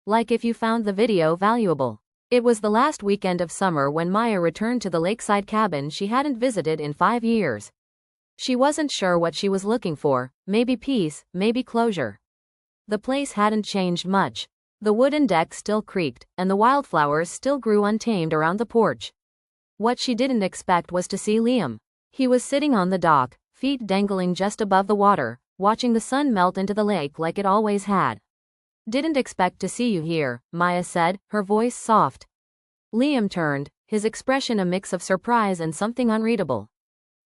Like if you found the video valuable. It was the last weekend of summer when Maya returned to the lakeside cabin she hadn't visited in 5 years. She wasn't sure what she was looking for, maybe peace, maybe closure. The place hadn't changed much. The wooden deck still creaked, and the wildflowers still grew untamed around the porch. What she didn't expect was to see Liam. He was sitting on the dock, feet dangling just above the water, watching the sun melt into the lake like it always had. "Didn't expect to see you here," Maya said, her voice soft. Liam turned, his expression a mix of surprise and something unreadable.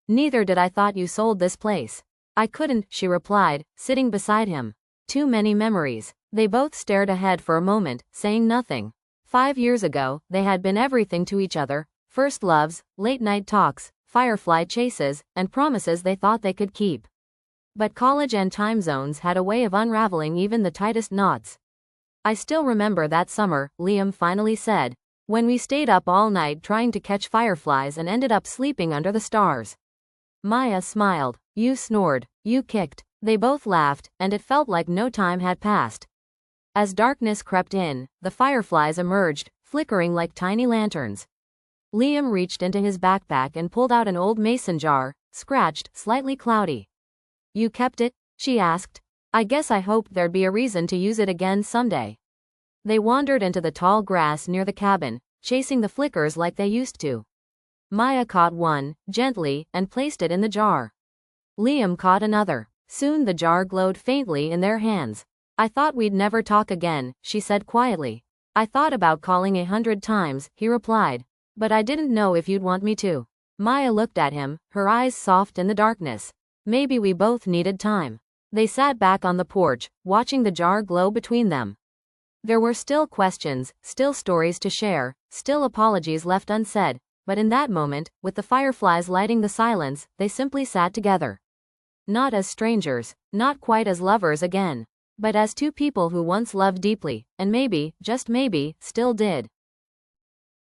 "Neither did I. Thought you sold this place." "I couldn't," she replied, sitting beside him. Too many memories. They both stared ahead for a moment, saying nothing. 5 years ago, they had been everything to each other: first loves, late-night talks, firefly chases, and promises they thought they could keep. But college and time zones had a way of unraveling even the tightest knots. "I still remember that summer," Liam finally said, "when we stayed up all night trying to catch fireflies and ended up sleeping under the stars." Maya smiled. "You snored, you kicked." They both laughed, and it felt like no time had passed. As darkness crept in, the fireflies emerged, flickering like tiny lanterns. Liam reached into his backpack and pulled out an old mason jar, scratched, slightly cloudy. "You kept it?" she asked. "I guess I hoped there'd be a reason to use it again someday." They wandered into the tall grass near the cabin, chasing the flickers like they used to. Maya caught one, gently, and placed it in the jar. Liam caught another. Soon the jar glowed faintly in their hands. "I thought we'd never talk again," she said quietly. "I thought about calling 100 times," he replied. "But I didn't know if you'd want me to." Maya looked at him, her eyes soft in the darkness. Maybe we both needed time. They sat back on the porch, watching the jar glow between them. There were still questions, still stories to share, still apologies left unsaid, but in that moment, with the fireflies lighting the silence, they simply sat together. Not as strangers, not quite as lovers again, but as two people who once loved deeply, and maybe, just maybe, still did.